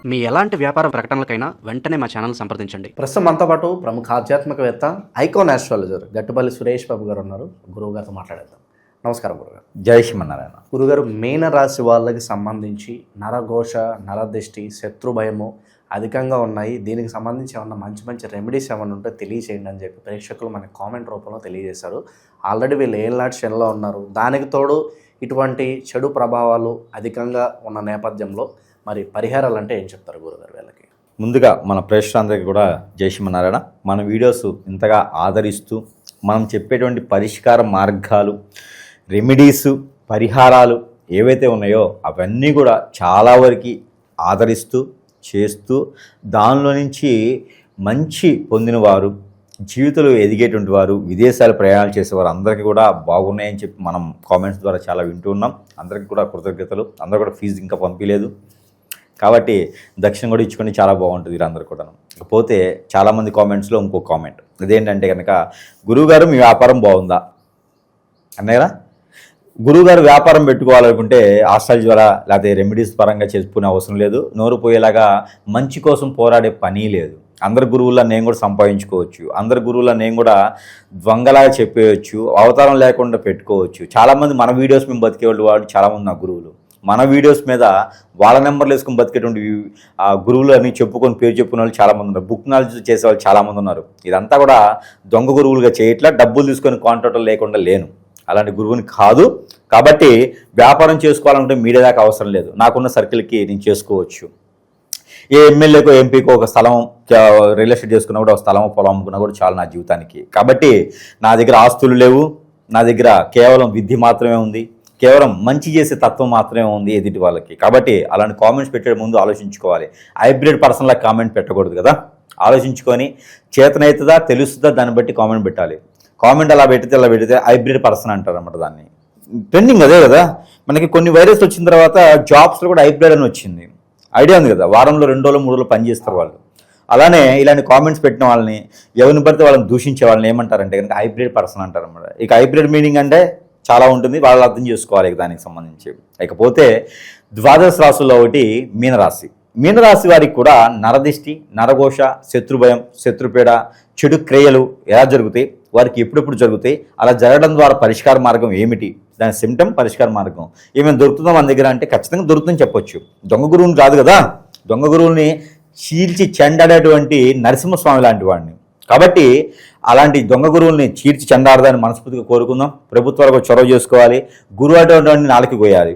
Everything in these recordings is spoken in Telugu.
మీ ఎలాంటి వ్యాపార ప్రకటనలకైనా వెంటనే మా ఛానల్ సంప్రదించండి. ప్రస్తుతం మనతో పాటు ప్రముఖ ఆధ్యాత్మికవేత్త ఐకాన్ ఆస్ట్రాలజర్ గట్టుపల్లి సురేష్ బాబు గారు ఉన్నారు. గురువు గారితో మాట్లాడేద్దాం. నమస్కారం గురుగారు. జై శ్రీమన్నారాయణ. గురుగారు, మీన రాశి వాళ్ళకి సంబంధించి నరఘోష, నరదిష్టి, శత్రు భయము అధికంగా ఉన్నాయి. దీనికి సంబంధించి ఏమన్నా మంచి మంచి రెమెడీస్ ఏమైనా ఉంటే తెలియచేయండి అని చెప్పి ప్రేక్షకులు మనకి కామెంట్ రూపంలో తెలియజేశారు. ఆల్రెడీ వీళ్ళు ఏళ్ళనాటి శనిలో ఉన్నారు. దానికి తోడు ఇటువంటి చెడు ప్రభావాలు అధికంగా ఉన్న నేపథ్యంలో మరి పరిహారాలు అంటే ఏం చెప్తారు గురుగారు వీళ్ళకి? ముందుగా మన ప్రేక్షకులందరికీ కూడా జై శ్రీమన్నారాయణ. మన వీడియోస్ ఇంతగా ఆదరిస్తూ మనం చెప్పేటువంటి పరిష్కార మార్గాలు, రెమెడీస్, పరిహారాలు ఏవైతే ఉన్నాయో అవన్నీ కూడా చాలా వరకు ఆదరిస్తూ చేస్తూ దానిలో నుంచి మంచి పొందినవారు, జీవితంలో ఎదిగేటువంటి వారు, విదేశాలు ప్రయాణాలు చేసేవారు అందరికీ కూడా బాగున్నాయని చెప్పి మనం కామెంట్స్ ద్వారా చాలా వింటూ ఉన్నాం. అందరికీ కూడా కృతజ్ఞతలు. అందరూ కూడా ఫీజు ఇంకా పంపించలేదు కాబట్టి దక్షిణ కూడా ఇచ్చుకొని చాలా బాగుంటుంది వీరందరూ కూడా. ఇకపోతే చాలామంది కామెంట్స్లో ఇంకో కామెంట్ ఇదేంటంటే కనుక, గురువుగారు మీ వ్యాపారం బాగుందా అన్నాయి కదా. గురువుగారు వ్యాపారం పెట్టుకోవాలనుకుంటే ఆస్ట్రాలజీ ద్వారా లేకపోతే రెమెడీస్ పరంగా చేసుకునే అవసరం లేదు. నోరు పోయేలాగా మంచి కోసం పోరాడే పని లేదు. అందరి గురువుల్లో నేను కూడా సంపాదించుకోవచ్చు. అందరి గురువుల్లో నేను కూడా దొంగలాగా చెప్పేయచ్చు. అవతారం లేకుండా పెట్టుకోవచ్చు. చాలామంది మన వీడియోస్ మేము బతికేవాళ్ళు వాళ్ళు చాలామంది నా గురువులు. మన వీడియోస్ మీద వాళ్ళ నెంబర్లు వేసుకొని బతికేటువంటి ఆ గురువులు అని చెప్పుకొని పేరు చెప్పుకునే వాళ్ళు చాలామంది ఉన్నారు. బుక్ నాలెడ్జ్ చేసేవాళ్ళు చాలామంది ఉన్నారు. ఇదంతా కూడా దొంగ గురువులుగా చేయట్లా. డబ్బులు తీసుకొని కాంట్రాక్టర్ లేకుండా లేను, అలాంటి గురువుని కాదు. కాబట్టి వ్యాపారం చేసుకోవాలంటే మీడియా దాకా అవసరం లేదు. నాకున్న సర్కిల్కి నేను చేసుకోవచ్చు. ఏ ఎమ్మెల్యేకో ఎంపీకో ఒక స్థలం రియల్ ఎస్టేట్ చేసుకున్నా కూడా ఒక స్థలం పొలం అమ్ముకున్నా కూడా చాలు నా జీవితానికి. కాబట్టి నా దగ్గర ఆస్తులు లేవు. నా దగ్గర కేవలం విద్య మాత్రమే ఉంది. కేవలం మంచి చేసే తత్వం మాత్రమే ఉంది ఎదుటి వాళ్ళకి. కాబట్టి అలాంటి కామెంట్స్ పెట్టే ముందు ఆలోచించుకోవాలి. హైబ్రిడ్ పర్సన్లా కామెంట్ పెట్టకూడదు కదా. ఆలోచించుకొని చేతనవుతుందా తెలుస్తుందా దాన్ని బట్టి కామెంట్ పెట్టాలి. కామెంట్ అలా పెడితే హైబ్రిడ్ పర్సన్ అంటారు అన్నమాట. దాన్ని ట్రెండింగ్ అదే కదా. మనకి కొన్ని వైరస్ వచ్చిన తర్వాత జాబ్స్లో కూడా హైబ్రిడ్ అని వచ్చింది. ఐడియా ఉంది కదా. వారంలో 2 రోజులు 3 రోజులు పనిచేస్తారు వాళ్ళు. అలానే ఇలాంటి కామెంట్స్ పెట్టిన వాళ్ళని, ఎవరిని పడితే వాళ్ళని దూషించే వాళ్ళని ఏమంటారంటే కనుక హైబ్రిడ్ పర్సన్ అంటారు అన్నమాట. ఇక హైబ్రిడ్ మీనింగ్ అంటే చాలా ఉంటుంది, వాళ్ళు అర్థం చేసుకోవాలి దానికి సంబంధించి. ఇకపోతే ద్వాదశ రాశుల్లో ఒకటి మీనరాశి. మీనరాశి వారికి కూడా నరదిష్టి, నరఘోష, శత్రుభయం, శత్రుపీడ, చెడు క్రియలు ఎలా జరుగుతాయి, వారికి ఎప్పుడెప్పుడు జరుగుతాయి, అలా జరగడం ద్వారా పరిష్కార మార్గం ఏమిటి, దాని సిమ్టమ్, పరిష్కార మార్గం ఏమైనా దొరుకుతుందో మన దగ్గర అంటే ఖచ్చితంగా దొరుకుతుందని చెప్పొచ్చు. దొంగ గురువుని కాదు కదా. దొంగ గురువుని చీల్చి చెండాడేటువంటి నరసింహస్వామి లాంటి వాడిని. కాబట్టి అలాంటి దొంగ గురువుల్ని చీల్చి చెండాడదాన్ని మనస్ఫూర్తిగా కోరుకుందాం. ప్రభుత్వాలకు చొరవ చేసుకోవాలి. గురువు అటువంటి నాలుగు కోయాలి.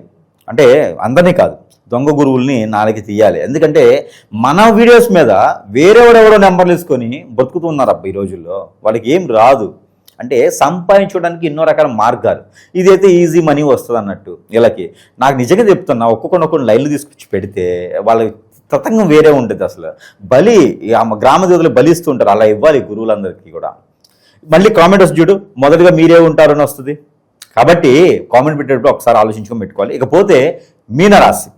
అంటే అందరినీ కాదు, దొంగ గురువుల్ని నాలుగు తీయాలి. ఎందుకంటే మన వీడియోస్ మీద వేరేవాడెవడో నెంబర్లు వేసుకొని బతుకుతున్నారు అబ్బా ఈ రోజుల్లో. వాళ్ళకి ఏం రాదు. అంటే సంపాదించడానికి ఎన్నో రకాల మార్గాలు. ఇదైతే ఈజీ మనీ వస్తుంది అన్నట్టు వీళ్ళకి. నాకు నిజంగా చెప్తున్నా, ఒక్కొక్కరిని లైన్లు తీసుకొచ్చి పెడితే వాళ్ళకి తతంగం వేరే ఉంటుంది. అసలు బలి గ్రామ దేవతలు బలిస్తుంటారు. అలా ఇవ్వాలి గురువులందరికీ కూడా. మళ్ళీ కామెంట్ వస్తుంది చూడు, మొదటిగా మీరే ఉంటారని వస్తుంది. కాబట్టి కామెంట్ పెట్టేటప్పుడు ఒకసారి ఆలోచించుకొని పెట్టుకోవాలి. ఇకపోతే మీనరాశి.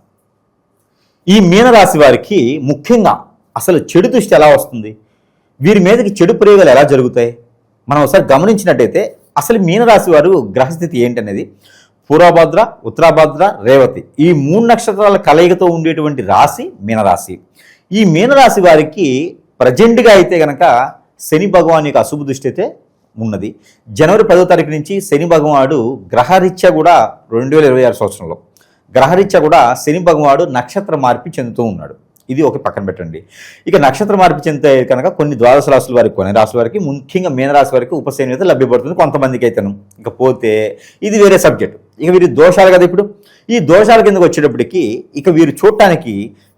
ఈ మీనరాశి వారికి ముఖ్యంగా అసలు చెడు దృష్టి ఎలా వస్తుంది, వీరి మీదకి చెడు ప్రయోగాలు ఎలా జరుగుతాయి మనం ఒకసారి గమనించినట్టయితే అసలు మీనరాశి వారు గ్రహస్థితి ఏంటనేది పూర్వభద్ర, ఉత్తరాభద్ర, రేవతి ఈ 3 నక్షత్రాల కలయికతో ఉండేటువంటి రాశి మీనరాశి. ఈ మీనరాశి వారికి ప్రజెంట్గా అయితే కనుక శని భగవాన్ యొక్క అశుభ దృష్టి అయితే ఉన్నది. జనవరి 10వ తారీఖు నుంచి శని భగవానుడు గ్రహరీత్యా కూడా 2026 సంవత్సరంలో గ్రహరీత్యా కూడా శని భగవానుడు నక్షత్ర మార్పు చెందుతూ ఉన్నాడు. ఇది ఒక పక్కన పెట్టండి. ఇక నక్షత్ర మార్పు చెందితే కనుక కొన్ని ద్వాదశ రాశుల వారికి, కొన్ని రాశుల వారికి, ముఖ్యంగా మీనరాశి వారికి ఉపశమనం అయితే లభ్యపడుతుంది కొంతమందికి అయితేను. ఇకపోతే ఇది వేరే సబ్జెక్టు. ఇక వీరి దోషాలు కదా. ఇప్పుడు ఈ దోషాల కిందకు వచ్చేటప్పటికి ఇక వీరు చూడటానికి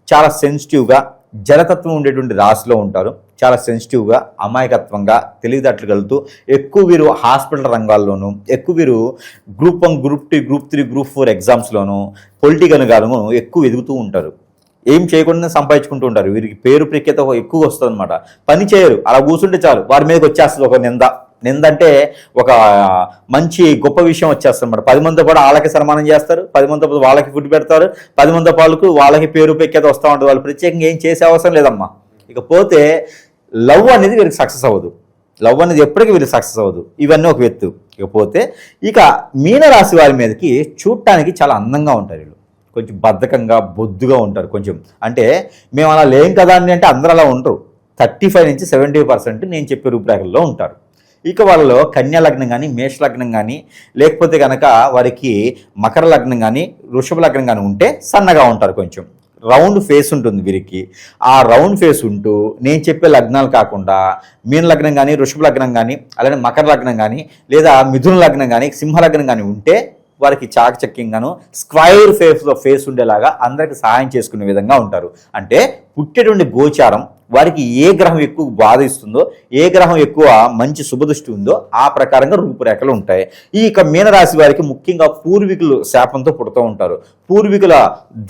చాలా సెన్సిటివ్గా, జలతత్వం ఉండేటువంటి రాశిలో ఉంటారు. చాలా సెన్సిటివ్గా, అమాయకత్వంగా, తెలివితేటలు కలుగుతూ ఎక్కువ వీరు హాస్పిటల్ రంగాల్లోనూ, ఎక్కువ వీరు గ్రూప్ 1, గ్రూప్ 2, గ్రూప్ 3, గ్రూప్ 4 ఎగ్జామ్స్లోనూ, పొలిటికల్ గాను ఎక్కువ ఎదుగుతూ ఉంటారు. ఏం చేయకుండా సంపాదించుకుంటూ ఉంటారు. వీరికి పేరు ప్రఖ్యాత ఎక్కువ వస్తుంది అనమాట. పని చేయరు, అలా కూర్చుంటే చాలు వారి మీదకి వచ్చేస్తుంది ఒక నింద. నిందంటే ఒక మంచి గొప్ప విషయం వచ్చేస్తుంది అన్నమాట. 10 మందితో కూడా వాళ్ళకి సన్మానం చేస్తారు, 10 మందితో వాళ్ళకి ఫుడ్ పెడతారు, 10 మంది పాలకు వాళ్ళకి పేరు ప్రఖ్యాత వస్తూ ఉంటుంది. వాళ్ళు ప్రత్యేకంగా ఏం చేసే అవసరం లేదమ్మా. ఇకపోతే లవ్ అనేది వీరికి సక్సెస్ అవ్వదు. లవ్ అనేది ఎప్పటికీ వీరికి సక్సెస్ అవ్వదు. ఇవన్నీ ఒక ఎత్తు. ఇకపోతే ఇక మీనరాశి వారి మీదకి చూడటానికి చాలా అందంగా ఉంటారు వీళ్ళు. కొంచెం బద్ధకంగా బొద్దుగా ఉంటారు. కొంచెం అంటే మేము అలా లేం కదా అని అంటే అందరూ అలా ఉండరు. 35 నుంచి 70% నేను చెప్పే రూపురేఖల్లో ఉంటారు. ఇక వాళ్ళలో కన్యా లగ్నం కానీ, మేష లగ్నం కానీ, లేకపోతే కనుక వారికి మకర లగ్నం కానీ, వృషభ లగ్నం కానీ ఉంటే సన్నగా ఉంటారు. కొంచెం రౌండ్ ఫేస్ ఉంటుంది వీరికి. ఆ రౌండ్ ఫేస్ ఉంటూ నేను చెప్పే లగ్నాలు కాకుండా మీన లగ్నం కానీ, వృషభ లగ్నం కానీ, అలానే మకర లగ్నం కానీ, లేదా మిథున లగ్నం కానీ, సింహ లగ్నం కానీ ఉంటే వారికి చాకచక్యంగాను స్క్వైర్ ఫేస్ ఉండేలాగా అందరికి సహాయం చేసుకునే విధంగా ఉంటారు. అంటే పుట్టేటువంటి గోచారం వారికి ఏ గ్రహం ఎక్కువ బాధ ఇస్తుందో, ఏ గ్రహం ఎక్కువ మంచి శుభదృష్టి ఉందో ఆ ప్రకారంగా రూపురేఖలు ఉంటాయి. ఈ మీనరాశి వారికి ముఖ్యంగా పూర్వీకులు శాపంతో పుడుతూ ఉంటారు, పూర్వీకుల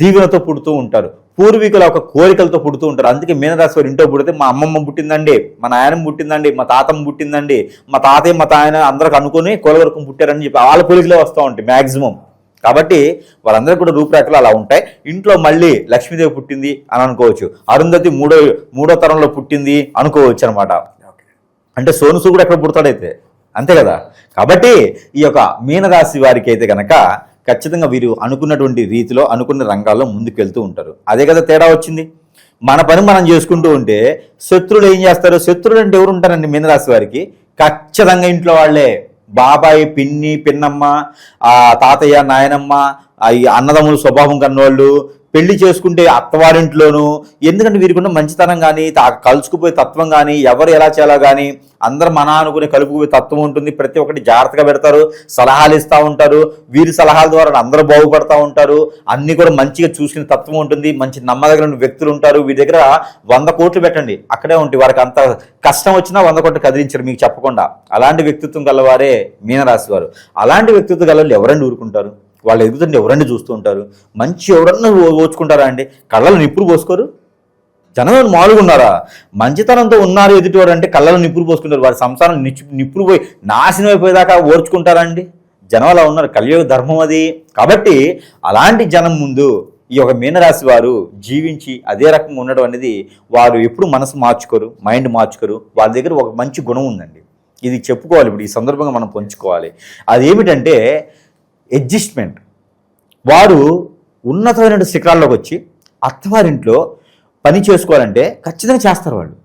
దీవెనతో పుడుతూ ఉంటారు, పూర్వీకుల ఒక కోరికలతో పుడుతూ ఉంటారు. అందుకే మీనరాశి వారు ఇంట్లో పుడితే మా అమ్మమ్మ పుట్టిందండి, మా నాయనమ్మ పుట్టిందండి, మా తాతమ్మ పుట్టిందండి, మా తాతయ్య మా తాయన అందరికి అనుకుని కోలవరకు పుట్టారని చెప్పి వాళ్ళ కోరికలే వస్తూ ఉంటాయి మ్యాక్సిమం. కాబట్టి వాళ్ళందరికీ కూడా రూపురేఖలు అలా ఉంటాయి. ఇంట్లో మళ్ళీ లక్ష్మీదేవి పుట్టింది అని అనుకోవచ్చు, అరుంధతి మూడో తరంలో పుట్టింది అనుకోవచ్చు అనమాట. అంటే సోనుసు కూడా ఎక్కడ పుడతాడైతే అంతే కదా. కాబట్టి ఈ యొక్క మీనరాశి వారికి అయితే కనుక ఖచ్చితంగా వీరు అనుకున్నటువంటి రీతిలో అనుకున్న రంగాల్లో ముందుకు వెళ్తూ ఉంటారు. అదే కదా తేడా వచ్చింది. మన పని మనం చేసుకుంటూ ఉంటే శత్రువులు ఏం చేస్తారు? శత్రువులు అంటే ఎవరు ఉంటారండి మీనరాశి వారికి? ఖచ్చితంగా ఇంట్లో వాళ్ళే. బాబాయ్, పిన్ని, పిన్నమ్మ, తాతయ్య, నాయనమ్మ, ఈ అన్నదమ్ముల స్వభావం కన్నోళ్ళు, పెళ్లి చేసుకుంటే అత్తవారింట్లోనూ. ఎందుకంటే వీరికున్న మంచితనం కానీ, కలుసుకుపోయే తత్వం కానీ, ఎవరు ఎలా చేయాలో కానీ అందరు మన అనుకునే కలుపుకుపోయే తత్వం ఉంటుంది. ప్రతి ఒక్కటి జాగ్రత్తగా పెడతారు, సలహాలు ఇస్తూ ఉంటారు. వీరి సలహాల ద్వారా అందరూ బాగుపడతా ఉంటారు. అన్ని కూడా మంచిగా చూసుకునే తత్వం ఉంటుంది. మంచి నమ్మదగిన వ్యక్తులు ఉంటారు. వీరి దగ్గర 100 కోట్లు పెట్టండి అక్కడే ఉంటాయి. వారికి అంత కష్టం వచ్చినా 100 కోట్లు కదిలించరు మీకు చెప్పకుండా. అలాంటి వ్యక్తిత్వం గలవారే మీనరాశి వారు. అలాంటి వ్యక్తిత్వం గల వాళ్ళు ఎవరండి ఊరుకుంటారు? వాళ్ళు ఎదుగుతుంటే ఎవరన్నా చూస్తూ ఉంటారు. మంచి ఎవరన్నా ఓచుకుంటారా అండి? కళ్ళలో నిప్పులు పోసుకోరు. జనం మామూలుగా ఉన్నారా? మంచితనంతో ఉన్నారు ఎదుటివారు అంటే కళ్ళలో నిప్పులు పోసుకుంటారు. వారి సంసారం నిప్పులు పోయి నాశనం అయిపోయేదాకా ఓర్చుకుంటారా అండి? జనం అలా ఉన్నారు. కలియుగ ధర్మం అది. కాబట్టి అలాంటి జనం ముందు ఈ యొక్క మీనరాశి వారు జీవించి అదే రకంగా ఉండడం అనేది వారు ఎప్పుడు మనసు మార్చుకోరు, మైండ్ మార్చుకోరు. వాళ్ళ దగ్గర ఒక మంచి గుణం ఉందండి. ఇది చెప్పుకోవాలి. ఇప్పుడు ఈ సందర్భంగా మనం పంచుకోవాలి. అదేమిటంటే అడ్జస్ట్మెంట్. వారు ఉన్నతమైన శిఖరాల్లోకి వచ్చి అత్తవారింట్లో పని చేసుకోవాలంటే ఖచ్చితంగా చేస్తారు. వాళ్ళు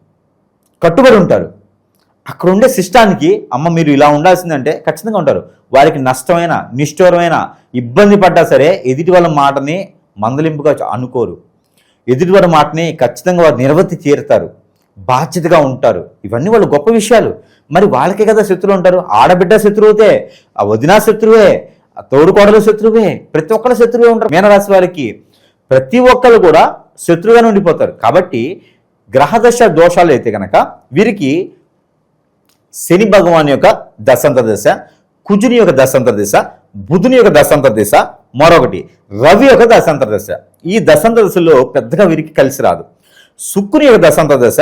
కట్టుబడి ఉంటారు. అక్కడ ఉండే సిస్టానికి అమ్మ మీరు ఇలా ఉండాల్సిందంటే ఖచ్చితంగా ఉంటారు. వారికి నష్టమైన, నిష్ఠూరమైన, ఇబ్బంది పడ్డా సరే ఎదుటి వాళ్ళ మాటని మందలింపుగా అనుకోరు. ఎదుటి వాళ్ళ మాటని ఖచ్చితంగా వారు నిర్వర్తి తీరుతారు, బాధ్యతగా ఉంటారు. ఇవన్నీ వాళ్ళు గొప్ప విషయాలు. మరి వాళ్ళకే కదా శత్రువులు ఉంటారు. ఆడబిడ్డ శత్రువుతే, ఆ వదినా శత్రువే, తోడుకోడలు శత్రువే, ప్రతి ఒక్కరు శత్రువే ఉంటారు. మీనరాశి వారికి ప్రతి ఒక్కరు కూడా శత్రువుగానే ఉండిపోతారు. కాబట్టి గ్రహదశ దోషాలు అయితే కనుక వీరికి శని భగవాన్ యొక్క దశాంతర దశ, కుజుని యొక్క దశాంతర దశ, బుధుని యొక్క దశాంతర దశ, మరొకటి రవి యొక్క దశాంతర దశ. ఈ దశాంతర దశలో పెద్దగా వీరికి కలిసి రాదు. శుక్రుని యొక్క దశాంతర దశ,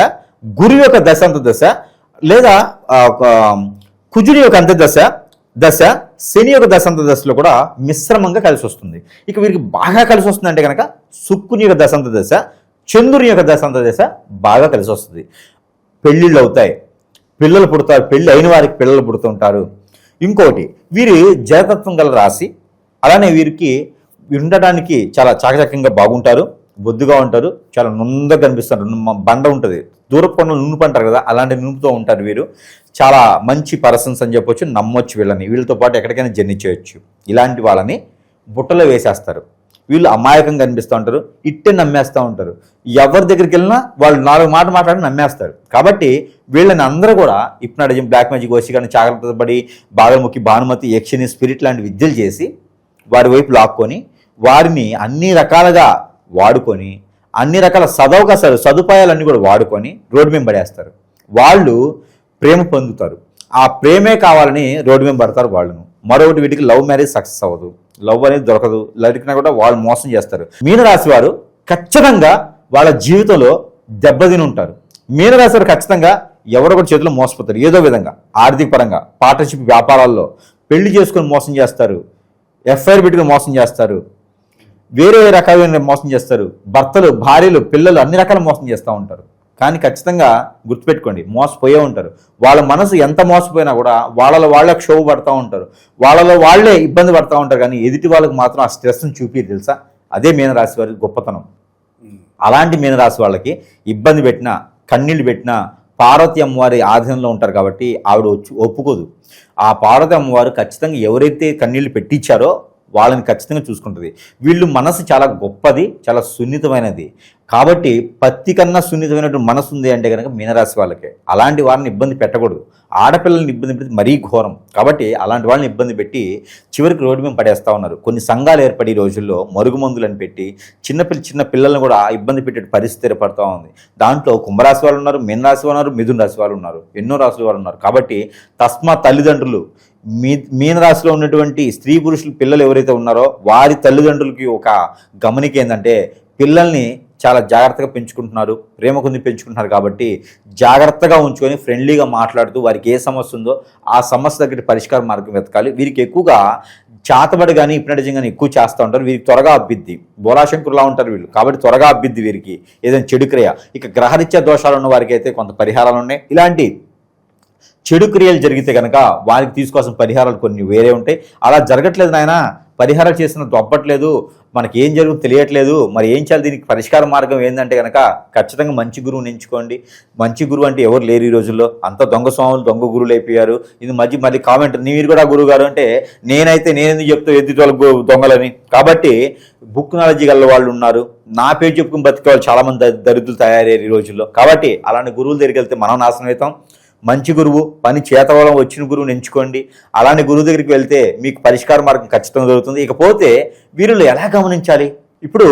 గురువు యొక్క దశాంతర దశ, లేదా కుజుని యొక్క దశ, శని యొక్క దశాంతర దశలో కూడా మిశ్రమంగా కలిసి వస్తుంది. ఇక వీరికి బాగా కలిసి వస్తుందంటే కనుక శుక్రుని యొక్క దశాంతర దశ, చంద్రుని యొక్క దశాంతర దశ బాగా కలిసి వస్తుంది. పెళ్ళిళ్ళు అవుతాయి, పిల్లలు పుడతారు, పెళ్ళి అయిన వారికి పిల్లలు పుడుతుంటారు. ఇంకోటి వీరి జలతత్వం గల రాశి. అలానే వీరికి ఉండడానికి చాలా చాకచక్యంగా బాగుంటారు, బొద్దుగా ఉంటారు, చాలా నుందగా కనిపిస్తారు. బండ ఉంటుంది, దూరపు కొండలు నునుపు అంటారు కదా, అలాంటి నునుపుతో ఉంటారు వీరు. చాలా మంచి పర్సన్స్ అని చెప్పొచ్చు, నమ్మొచ్చు వీళ్ళని. వీళ్ళతో పాటు ఎక్కడికైనా జర్నీ చేయొచ్చు. ఇలాంటి వాళ్ళని బుట్టలో వేసేస్తారు. వీళ్ళు అమాయకంగా కనిపిస్తూ ఉంటారు, ఇట్టే నమ్మేస్తూ ఉంటారు. ఎవరి దగ్గరికి వెళ్ళినా వాళ్ళు 4 మాటలు మాట్లాడి నమ్మేస్తారు. కాబట్టి వీళ్ళని అందరూ కూడా హిప్నాటిజం, బ్లాక్ మ్యాజిక్, వశీకరణ, జాగ్రత్త పడి బాగముఖి, భానుమతి, యక్షిని, స్పిరిట్ లాంటి విద్యలు చేసి వారి వైపు లాక్కొని వారిని అన్ని రకాలుగా వాడుకొని అన్ని రకాల సదవకాశాలు, సదుపాయాలన్నీ కూడా వాడుకొని రోడ్డు మీద పడేస్తారు. వాళ్ళు ప్రేమ పొందుతారు. ఆ ప్రేమే కావాలని రోడ్డు మీద పడతారు వాళ్ళను. మరొకటి వీటికి లవ్ మ్యారేజ్ సక్సెస్ అవ్వదు, లవ్ అనేది దొరకదు, లడికినా కూడా వాళ్ళు మోసం చేస్తారు. మీనరాశి వారు ఖచ్చితంగా వాళ్ళ జీవితంలో దెబ్బతిని ఉంటారు. మీనరాశి వారు ఖచ్చితంగా ఎవరో ఒకటి చేతిలో మోసపోతారు ఏదో విధంగా. ఆర్థిక పరంగా, పార్ట్నర్షిప్ వ్యాపారాల్లో పెళ్లి చేసుకొని మోసం చేస్తారు, ఎఫ్ఐఆర్ పెట్టుకుని మోసం చేస్తారు, వేరే రకాలైన మోసం చేస్తారు. భర్తలు, భార్యలు, పిల్లలు అన్ని రకాల మోసం చేస్తూ ఉంటారు. కానీ ఖచ్చితంగా గుర్తుపెట్టుకోండి, మోసపోయే ఉంటారు. వాళ్ళ మనసు ఎంత మోసపోయినా కూడా వాళ్ళలో వాళ్ళే క్షోభ పడుతూ ఉంటారు, వాళ్ళలో వాళ్ళే ఇబ్బంది పడుతూ ఉంటారు. కానీ ఎదుటి వాళ్ళకి మాత్రం ఆ స్ట్రెస్ని చూపి తెలుసా, అదే మీనరాశి వారి గొప్పతనం. అలాంటి మీనరాశి వాళ్ళకి ఇబ్బంది పెట్టినా, కన్నీళ్ళు పెట్టినా పార్వతి అమ్మవారి ఆధీనంలో ఉంటారు కాబట్టి ఆవిడ ఒప్పుకోదు. ఆ పార్వతి అమ్మవారు ఖచ్చితంగా ఎవరైతే కన్నీళ్లు పెట్టించారో వాళ్ళని ఖచ్చితంగా చూసుకుంటుంది. వీళ్ళు మనసు చాలా గొప్పది, చాలా సున్నితమైనది కాబట్టి పత్తి కన్నా సున్నితమైనటువంటి మనసు ఉంది అంటే కనుక మీనరాశి వాళ్ళకే. అలాంటి వారిని ఇబ్బంది పెట్టకూడదు. ఆడపిల్లల్ని ఇబ్బంది పెడితే మరీ ఘోరం కాబట్టి అలాంటి వాళ్ళని ఇబ్బంది పెట్టి చివరికి రోడ్డు మీద పడేస్తూ ఉన్నారు. కొన్ని సంఘాలు ఏర్పడి రోజుల్లో మరుగుమందులను పెట్టి చిన్న పిల్లలను కూడా ఇబ్బంది పెట్టే పరిస్థితి ఏర్పడుతూ ఉంది. దాంట్లో కుంభరాశి వాళ్ళు ఉన్నారు, మీనరాశి వాళ్ళు ఉన్నారు, మిథున రాశి వాళ్ళు ఉన్నారు, ఎన్నో రాశుల వాళ్ళు ఉన్నారు. కాబట్టి తస్మా తల్లిదండ్రులు మీనరాశిలో ఉన్నటువంటి స్త్రీ పురుషులు పిల్లలు ఎవరైతే ఉన్నారో వారి తల్లిదండ్రులకి ఒక గమనిక ఏంటంటే పిల్లల్ని చాలా జాగ్రత్తగా పెంచుకుంటున్నారు, ప్రేమ కొంది పెంచుకుంటున్నారు కాబట్టి జాగ్రత్తగా ఉంచుకొని ఫ్రెండ్లీగా మాట్లాడుతూ వారికి ఏ సమస్య ఉందో ఆ సమస్య దగ్గర పరిష్కార మార్గం వెతకాలి. వీరికి ఎక్కువగా చాతబడి కానీ హిప్నటిజం కానీ ఎక్కువ చేస్తూ ఉంటారు. వీరికి త్వరగా అబ్బిద్ది, బోలాశంకురులా ఉంటారు వీళ్ళు కాబట్టి త్వరగా అబ్బిద్ది వీరికి ఏదైనా చెడు క్రియ. ఇక గ్రహరీత్యా దోషాలు ఉన్న వారికి అయితే కొంత పరిహారాలు ఉన్నాయి. ఇలాంటి చెడు క్రియలు జరిగితే కనుక వారికి తీసుకోవాల్సిన పరిహారాలు కొన్ని వేరే ఉంటాయి. అలా జరగట్లేదు నాయన, పరిహారాలు చేసిన దొబ్బట్లేదు, మనకి ఏం జరుగుతుందో తెలియట్లేదు, మరి ఏం చేయాలి, దీనికి పరిష్కార మార్గం ఏంటంటే కనుక ఖచ్చితంగా మంచి గురువుని ఎంచుకోండి. మంచి గురువు అంటే ఎవరు లేరు ఈ రోజుల్లో, అంతా దొంగ స్వాములు దొంగ గురువులు అయిపోయారు. ఇది మళ్ళీ కామెంట్ మీరు కూడా గురువు గారు అంటే నేనెందుకు చెప్తా ఎదుటి వాళ్ళకు దొంగలని. కాబట్టి బుక్ నాలెడ్జీ గల వాళ్ళు ఉన్నారు, నా పేరు చెప్పుకుని బతికే వాళ్ళు చాలామంది దరిద్రులు తయారయ్యారు ఈ రోజుల్లో. కాబట్టి అలాంటి గురువుల దగ్గరికి వెళ్తే మనం నాశనం అవుతాం. మంచి గురువు, పని చేతవలం వచ్చిన గురువుని ఎంచుకోండి. అలాంటి గురువు దగ్గరికి వెళ్తే మీకు పరిష్కార మార్గం ఖచ్చితంగా దొరుకుతుంది. ఇకపోతే వీరిలో ఎలా గమనించాలి? ఇప్పుడు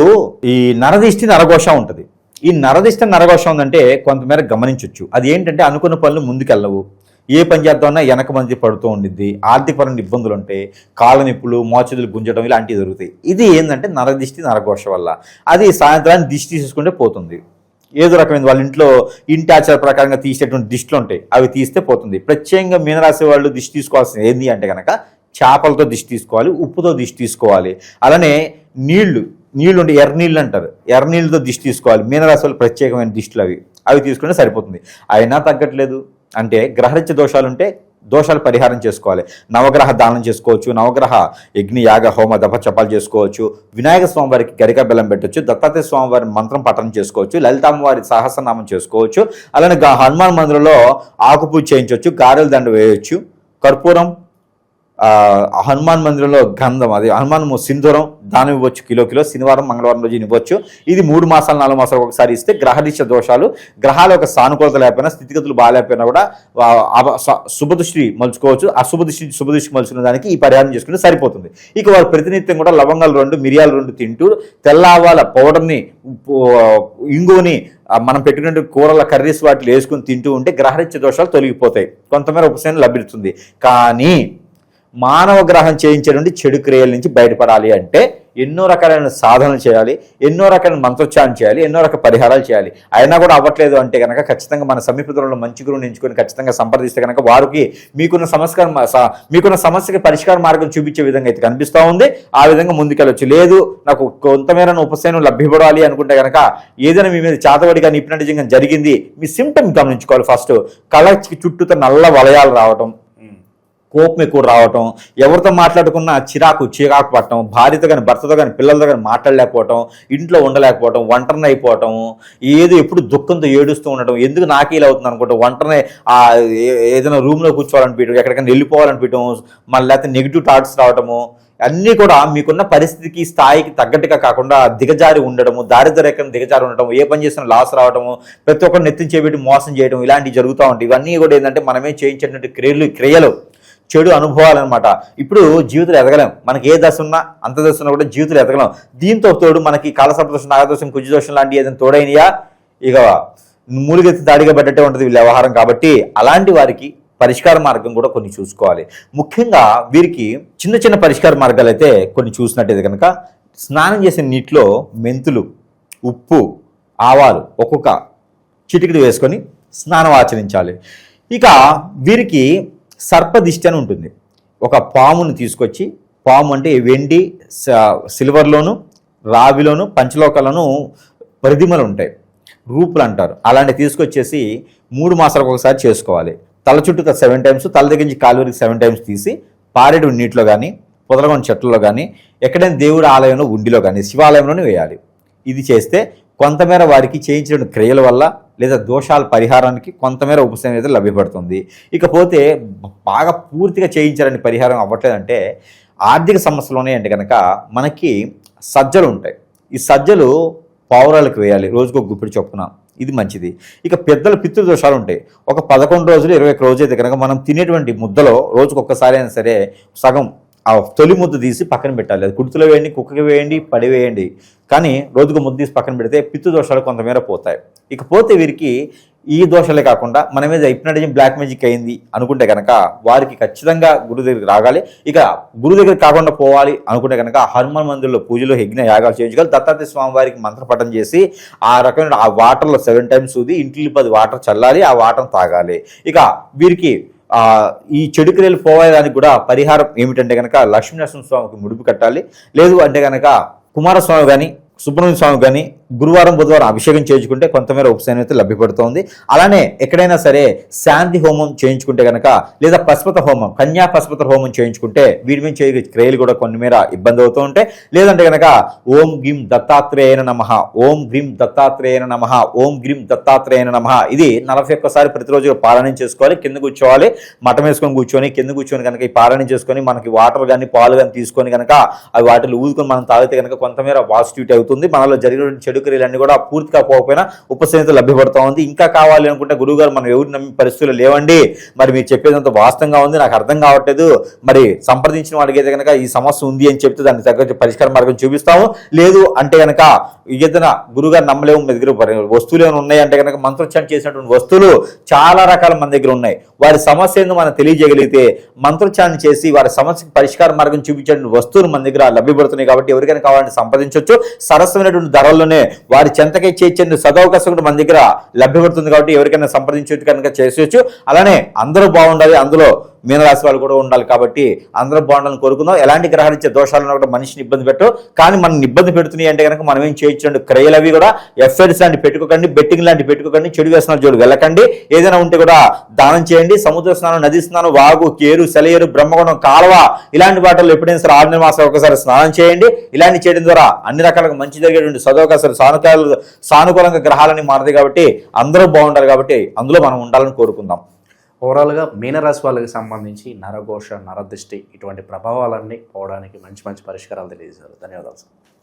ఈ నరదిష్టి నరఘోష ఉంటుంది. ఈ నరదిష్టి నరఘోష ఉందంటే కొంతమేర గమనించవచ్చు. అది ఏంటంటే అనుకున్న పనులు ముందుకెళ్ళవు, ఏ పని చేద్దామన్నా వెనక మంది పడుతూ ఉండిద్ది, ఆర్థికపరమైన ఇబ్బందులు ఉంటాయి, కాళ్ళ నొప్పులు, మోచేతులు గుంజడం ఇలాంటివి జరుగుతాయి. ఇది ఏంటంటే నరదిష్టి నరఘోష వల్ల. అది సాయంత్రాన్ని దిష్టి తీసుకుంటే పోతుంది. ఏదో రకమైన వాళ్ళ ఇంట్లో ఇంటి ఆచార ప్రకారంగా తీసేటువంటి దిష్టిలు ఉంటాయి, అవి తీస్తే పోతుంది. ప్రత్యేకంగా మీనరాశి వాళ్ళు దిష్టి తీసుకోవాల్సింది ఏంటి అంటే కనుక చేపలతో దిష్టి తీసుకోవాలి, ఉప్పుతో దిష్టి తీసుకోవాలి. అలానే నీళ్లు ఉంటాయి, ఎర్రనీళ్ళు అంటారు, ఎర్రనీళ్ళతో దిష్టి తీసుకోవాలి. మీనరాశి వాళ్ళు ప్రత్యేకమైన దిష్టిలు అవి తీసుకుంటే సరిపోతుంది. అయినా తగ్గట్లేదు అంటే గ్రహరీత్య దోషాలుంటే దోషాలు పరిహారం చేసుకోవాలి. నవగ్రహ దానం చేసుకోవచ్చు, నవగ్రహ యజ్ఞ యాగ హోమ దప చపాలు చేసుకోవచ్చు, వినాయక స్వామివారికి గరిక బెల్లం పెట్టవచ్చు, దత్తాత్రేయ స్వామివారి మంత్రం పఠనం చేసుకోవచ్చు, లలితామ్మవారి సహస్రనామం చేసుకోవచ్చు. అలానే హనుమాన్ మందిరంలో ఆకుపూజ చేయించవచ్చు, గారెల దండ వేయవచ్చు, కర్పూరం, హనుమాన్ మందిరంలో గంధం, అది హనుమాన్ సింధూరం దానం ఇవ్వచ్చు, కిలో శనివారం మంగళవారం రోజు ఇవ్వచ్చు. ఇది 3 మాసాలు 4 మాసాలు ఒకసారి ఇస్తే గ్రహరీత్య దోషాలు, గ్రహాల యొక్క సానుకూలత లేకపోయినా, స్థితిగతులు బాగాలేకపోయినా కూడా శుభదృష్టి మలుచుకోవచ్చు. శుభదృష్టి మలుచుకున్న దానికి ఈ పరిహారం చేసుకుంటే సరిపోతుంది. ఇక వారు ప్రతినిత్యం కూడా లవంగాలు 2 మిరియాలు 2 తింటూ తెల్ల ఆవాల పౌడర్ని ఇంగుని మనం పెట్టుకునే కూరల కర్రీస్ వాటిలో వేసుకుని తింటూ ఉంటే గ్రహరీత్య దోషాలు తొలగిపోతాయి, కొంతమేర ఉపశమనం లభిస్తుంది. కానీ మానవ గ్రహం చేయించేటువంటి చెడు క్రియల నుంచి బయటపడాలి అంటే ఎన్నో రకాలైన సాధనలు చేయాలి, ఎన్నో రకాలైన మంత్రోచ్చారణ చేయాలి, ఎన్నో రకాల పరిహారాలు చేయాలి. అయినా కూడా అవ్వట్లేదు అంటే కనుక ఖచ్చితంగా మన సమీపంలో మంచి గురువుని ఎంచుకొని ఖచ్చితంగా సంప్రదిస్తే కనుక వారికి మీకున్న సమస్యకి పరిష్కార మార్గం చూపించే విధంగా అయితే కనిపిస్తూ ఉంది. ఆ విధంగా ముందుకెళ్ళొచ్చు. లేదు నాకు కొంతమేర ఉపశమనం లభ్యపడాలి అనుకుంటే కనుక ఏదైనా మీ మీద చేతబడిగా హిప్నటిజం జరిగింది, మీ సిమ్టమ్ గమనించుకోవాలి. ఫస్ట్ కళ్ళకి చుట్టూతో నల్ల వలయాలు రావటం, కోపం ఎక్కువ రావటం, ఎవరితో మాట్లాడుకున్నా చిరాకు పట్టడం, భార్యతో కానీ భర్తతో కానీ పిల్లలతో కానీ మాట్లాడలేకపోవటం, ఇంట్లో ఉండలేకపోవటం, ఒంటరిని అయిపోవటం, ఏదో ఎప్పుడు దుఃఖంతో ఏడుస్తూ ఉండటం, ఎందుకు నాకే ఇలా అవుతుంది అనుకుంటాం, ఒంటరిని ఏదైనా రూమ్లో కూర్చోవాలనిపించడం, ఎక్కడికైనా వెళ్ళిపోవాలనిపించడం, మళ్ళీ లేకపోతే నెగిటివ్ థాట్స్ రావటము, అన్నీ కూడా మీకున్న పరిస్థితికి స్థాయికి తగ్గట్టుగా కాకుండా దిగజారి ఉండడము, దారిద్ర్యం దిగజారి ఉండటం, ఏ పని చేసినా లాస్ రావడము, ప్రతి ఒక్కరు నెత్తించేబెట్టి మోసం చేయడం, ఇలాంటివి జరుగుతూ ఉంటాయి. ఇవన్నీ కూడా ఏంటంటే మనమే చేయించేటువంటి క్రియలు చెడు అనుభవాలన్నమాట. ఇప్పుడు జీవితంలో ఎదగలేం, మనకి ఏ దశ ఉన్నా అంత దశ ఉన్నా కూడా జీవితంలో ఎదగలేం. దీంతో తోడు మనకి కాలసర్పదోషం, నాగదోషం, కుజదోషం లాంటి ఏదైనా తోడైనయా ఇక మూలిగెత్తి దాడిగా పడ్డట్టే ఉంటుంది వీళ్ళ వ్యవహారం. కాబట్టి అలాంటి వారికి పరిష్కార మార్గం కూడా కొన్ని చూసుకోవాలి. ముఖ్యంగా వీరికి చిన్న పరిష్కార మార్గాలు అయితే కొన్ని చూసినట్టయితే కనుక స్నానం చేసిన నీటిలో మెంతులు, ఉప్పు, ఆవాలు ఒక్కొక్క చిటికెడు వేసుకొని స్నానం ఆచరించాలి. ఇక వీరికి సర్పదిష్టి అని ఉంటుంది. ఒక పామును తీసుకొచ్చి, పాము అంటే వెండి, సిల్వర్లోను, రావిలోను, పంచలోకాలను ప్రతిమలు ఉంటాయి, రూపులు అంటారు. అలాంటివి తీసుకొచ్చేసి 3 మాసాలకు ఒకసారి చేసుకోవాలి. తల చుట్టూ 7 టైమ్స్, తల దగ్గర నుంచి కాలు వరకు 7 టైమ్స్ తీసి పారేడు నీటిలో కానీ పొదలగొండ చెట్లలో కానీ ఎక్కడైనా దేవుడి ఆలయంలో ఉండిలో కానీ శివాలయంలోనే వేయాలి. ఇది చేస్తే కొంతమేర వారికి చేయించిన క్రియల వల్ల లేదా దోషాల పరిహారానికి కొంతమేర ఉపశమనం అయితే లభ్యపడుతుంది. ఇకపోతే బాగా పూర్తిగా చేయించాలని పరిహారం అవ్వట్లేదంటే ఆర్థిక సమస్యలు ఉన్నాయంటే కనుక మనకి సజ్జలు ఉంటాయి. ఈ సజ్జలు పావురాలకు వేయాలి, రోజుకు ఒక గుప్పిడి చొప్పున. ఇది మంచిది. ఇక పెద్దల పితృదోషాలు ఉంటాయి. ఒక 11 రోజులు 21 రోజు అయితే కనుక మనం తినేటువంటి ముద్దలో రోజుకు ఒక్కసారి అయినా సరే సగం ఆ తొలి ముద్ద తీసి పక్కన పెట్టాలి. అది కుర్తులో వేయండి, కుక్కకి వేయండి, పడివేయండి, కానీ రోజుకు ముద్ద తీసి పక్కన పెడితే పితృదోషాలు కొంతమేర పోతాయి. ఇకపోతే వీరికి ఈ దోషాలే కాకుండా మన మీద హిప్నటిజం బ్లాక్ మ్యాజిక్ అయింది అనుకుంటే కనుక వారికి ఖచ్చితంగా గురువు దగ్గరికి రాగాలి. ఇక గురువు దగ్గర కాకుండా పోవాలి అనుకుంటే కనుక హనుమాన్ మందిరంలో పూజలు యజ్ఞ యాగాలు చేయించగలరు. దత్తాత్రేయ స్వామి వారికి మంత్రపఠం చేసి ఆ రకమైన ఆ వాటర్లో 7 times ఊది ఇంటికి 10 వాటర్ చల్లాలి, ఆ వాటర్ తాగాలి. ఇక వీరికి ఈ చెడు క్రియలు పోయేదానికి కూడా పరిహారం ఏమిటంటే కనుక లక్ష్మీనరసింహ స్వామికి ముడుపు కట్టాలి. లేదు అంటే కనుక కుమారస్వామి కానీ సుబ్రహ్మణ్య స్వామి కానీ గురువారం బుధవారం అభిషేకం చేయించుకుంటే కొంతమేర ఉపశమనం అయితే లభ్యపడుతోంది. అలానే ఎక్కడైనా సరే శాంతి హోమం చేయించుకుంటే కనుక లేదా పశుపత హోమం, కన్యా పశుపత హోమం చేయించుకుంటే వీటి మీద చేయ క్రియలు కూడా కొన్ని మేర ఇబ్బంది అవుతూ ఉంటాయి. లేదంటే కనుక ఓం గ్రీం దత్తాత్రేయన నమః, ఓం గ్రీం దత్తాత్రేయన నమః, ఓం గ్రీం దత్తాత్రేయన నమః, ఇది 41 సారి ప్రతిరోజు పారాయణం చేసుకోవాలి. కింద కూర్చోవాలి, మఠం వేసుకొని కూర్చొని కింద కూర్చొని కనుక ఈ పారాయణం చేసుకొని మనకి వాటర్ కానీ పాలు కానీ తీసుకొని కనుక అవి వాటిలో ఊదుకొని మనం తాగితే కనుక కొంతమేర పాజిటివిటీ అవుతుంది. మనలో జరిగిన చెడు క్రియలన్నీ కూడా పూర్తిగా పోకపోయినా ఉపశమనం లభ్యపడుతూ ఉంది. ఇంకా కావాలి అనుకుంటే గురువుగారు మనం ఎవరు నమ్మి పరిస్థితులు లేవండి, మరి మీరు చెప్పేదంతా వాస్తవంగా ఉంది, నాకు అర్థం కావట్లేదు, మరి సంప్రదించిన వాడికి అయితే కనుక ఈ సమస్య ఉంది అని చెప్తే దానికి తగ్గ పరిష్కార మార్గం చూపిస్తాము. లేదు అంటే కనుక ఏదైనా గురువుగారు నమ్మలేము, మీ దగ్గర వస్తువులు ఏమైనా ఉన్నాయి అంటే కనుక మంత్రోచ్చారణ చేసినటువంటి వస్తువులు చాలా రకాల మన దగ్గర ఉన్నాయి. వారి సమస్య ఏందో మనం తెలియజేయగలిగితే మంత్రోచ్చారణ చేసి వారి సమస్యకు పరిష్కార మార్గం చూపించేటువంటి వస్తువులు మన దగ్గర లభ్యపడుతున్నాయి. కాబట్టి ఎవరికైనా కావాలంటే సంప్రదించవచ్చు. సరసమైనటువంటి ధరల్లోనే వారి చెంతకే చేర్చే సదవకాశం కూడా మన దగ్గర లభ్యపడుతుంది. కాబట్టి ఎవరికైనా సంప్రదించవచ్చు కనుక చేసేయచ్చు. అలానే అందరూ బాగుండాలి, అందులో మీనరాశి వాళ్ళు కూడా ఉండాలి. కాబట్టి అందరూ బాగుండాలని కోరుకుందాం. ఎలాంటి గ్రహాలిచ్చే దోషాలను కూడా మనిషిని ఇబ్బంది పెట్టు, కానీ మనం ఇబ్బంది పెడుతున్నాయి అంటే కనుక మనం ఏం చేయొచ్చు, క్రియలు అవి కూడా ఎఫ్ఐఆర్స్ లాంటి పెట్టుకోకండి, బెట్టింగ్ లాంటి పెట్టుకోకండి, చెడు వ్యసనాలు జోడు వెళ్ళకండి. ఏదైనా ఉంటే కూడా దానం చేయండి. సముద్ర స్నానం, నది స్నానం, వాగు, కేరు, సెలయేరు, బ్రహ్మగుణం, కాలువ ఇలాంటి వాటిల్లో ఎప్పుడైనా సరే 6 మాసాలు ఒకసారి స్నానం చేయండి. ఇలాంటి చేయడం ద్వారా అన్ని రకాలుగా మంచి జరిగేటువంటి సదవకాశాలు సానుకూలంగా గ్రహాలని మారదు. కాబట్టి అందరూ బాగుండాలి. కాబట్టి అందులో మనం ఉండాలని కోరుకుందాం. ఓవరాల్గా మీనరాశి వాళ్ళకి సంబంధించి నరఘోష, నరదృష్టి ఇటువంటి ప్రభావాలన్నీ పోవడానికి మంచి మంచి పరిష్కారాలు తెలియజేశారు. ధన్యవాదాలు సార్.